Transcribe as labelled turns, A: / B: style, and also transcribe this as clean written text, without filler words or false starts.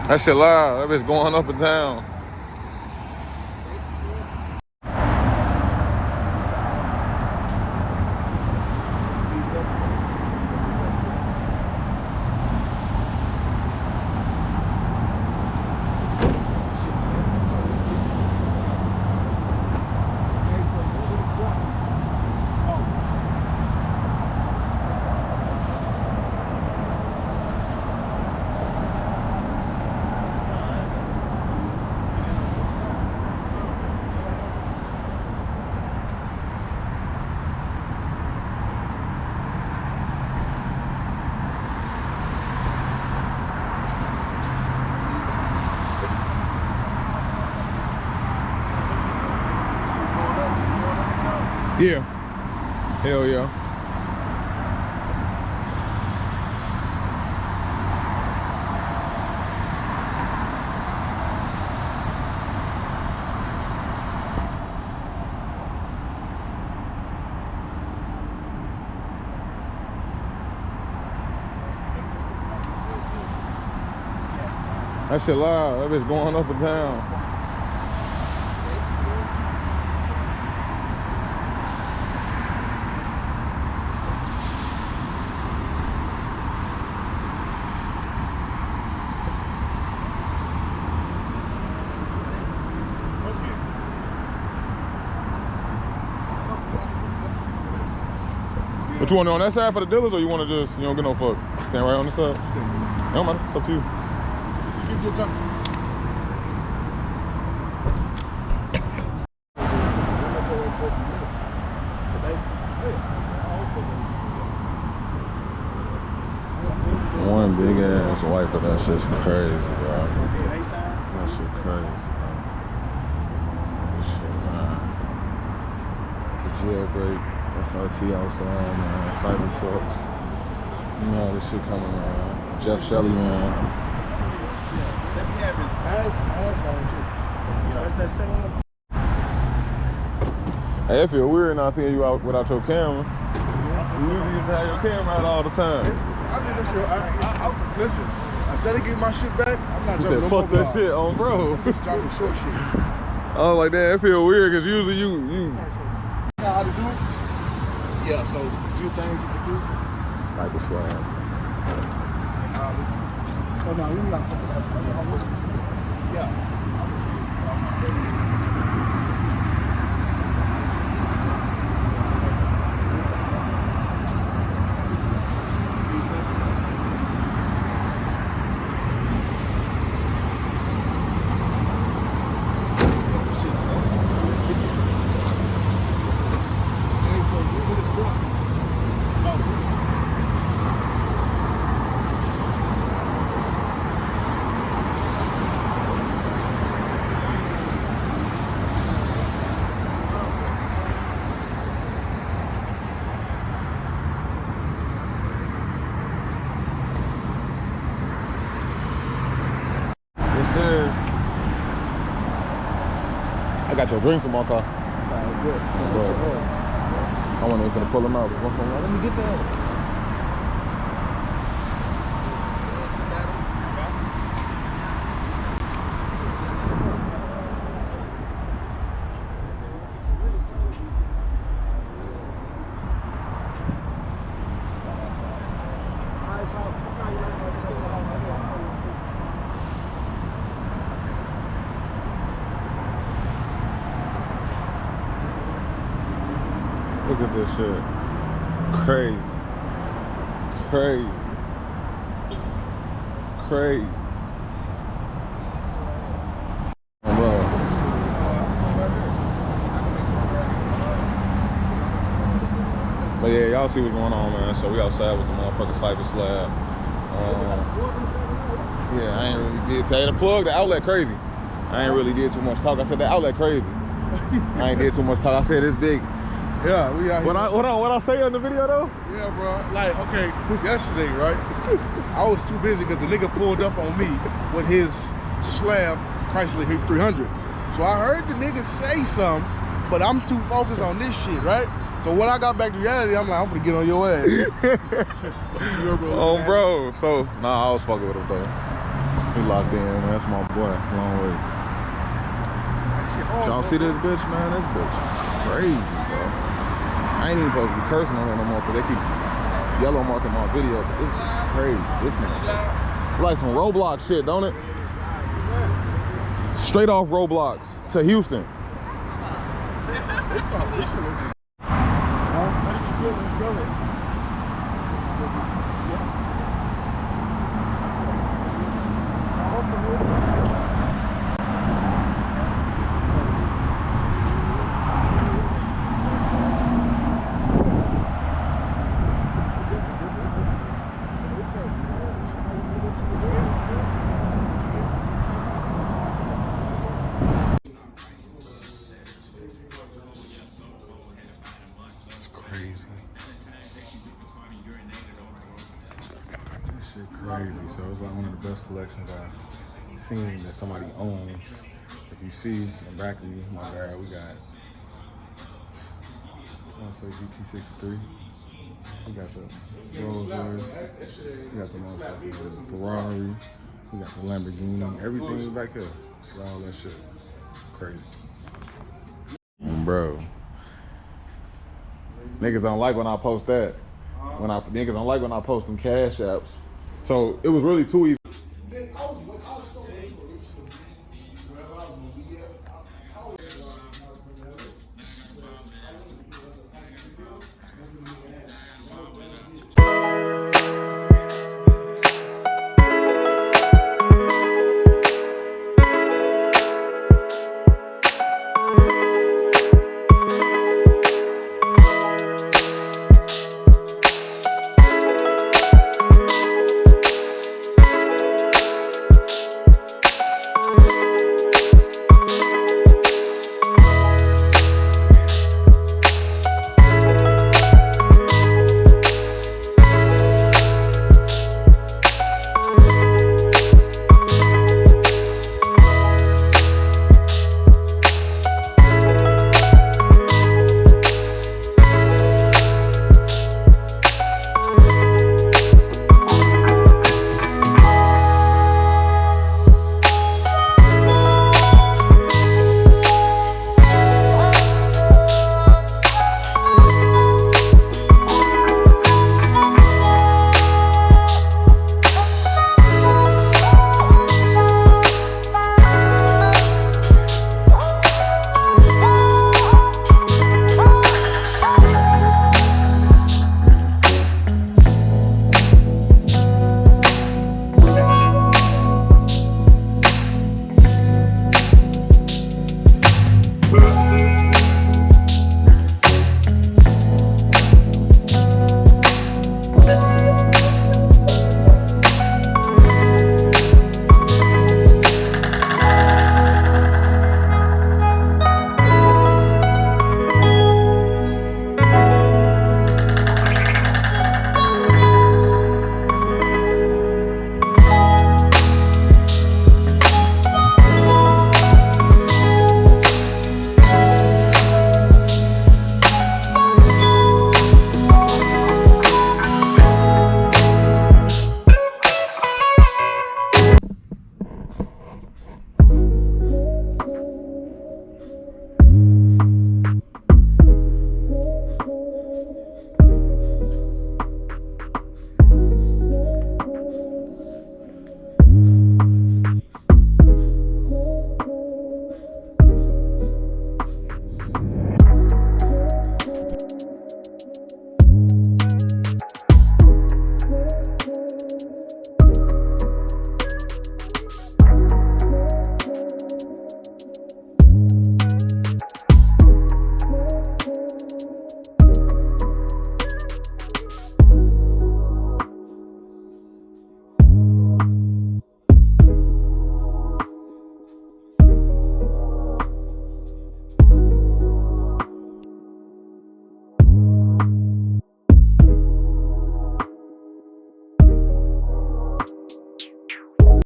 A: That shit loud. That bitch going up and down. Yeah. Hell yeah. That shit loud. That bitch going up and down. But you want it on that side for the dealers, or you want to just, you don't get no fuck? Stand right on the side? It don't matter, it's up to you. One big ass wiper, that shit's crazy, bro. That shit crazy, bro. This shit, man. The jailbreak. SRT outside, man. Cyber trucks. You know how this shit coming, man. Jeff Shelley, man. Hey, it feel weird not seeing you out without your camera. You usually used to have your camera out all the time.
B: I did this shit. Listen, until they get my shit back, I'm not
A: dropping no more vlogs. Fuck that shit on, bro.
B: Just dropping short shit.
A: I was like, that it feel weird because usually you
B: know how to do it? Yeah, so a few things you can do.
A: Cyber slab.
B: Oh no, we're not talking about that. Yeah.
A: I got your drinks in my car.
B: Good.
A: I wasn't even gonna pull them out. Let me get that. Look at this shit. Crazy. Crazy. Crazy. Oh, bro. But yeah, y'all see what's going on, man. So we outside with the motherfucking cyber slab. Yeah, I ain't really did tell you the plug, the outlet crazy. I ain't really did too much talk. I said the outlet crazy. I ain't did too much talk. I said it's big.
B: Yeah, we out here.
A: What I say on the video though?
B: Yeah, bro. Like, okay, yesterday, right? I was too busy because the nigga pulled up on me with his slab Chrysler 300. So I heard the nigga say something, but I'm too focused on this shit, right? So when I got back to reality, I'm like, I'm gonna get on your ass.
A: Oh, bro. So, nah, I was fucking with him though. He locked in, man. That's my boy. Long way. Y'all see this bitch, man? This bitch crazy, bro. I ain't even supposed to be cursing on it no more because they keep yellow marking my video. But this is crazy. This man, like some Roblox shit, don't it? Straight off Roblox to Houston. Crazy. So it's like one of the best collections I've seen that somebody owns. If you see in the back of me, my bad, we got GT63. We got the Rolls Royce. We got the motherfucking Ferrari. We got the Lamborghini. Everything back there. See all that shit. Crazy. Bro. Niggas don't like when I post that. Niggas don't like when I post them cash apps. So it was really two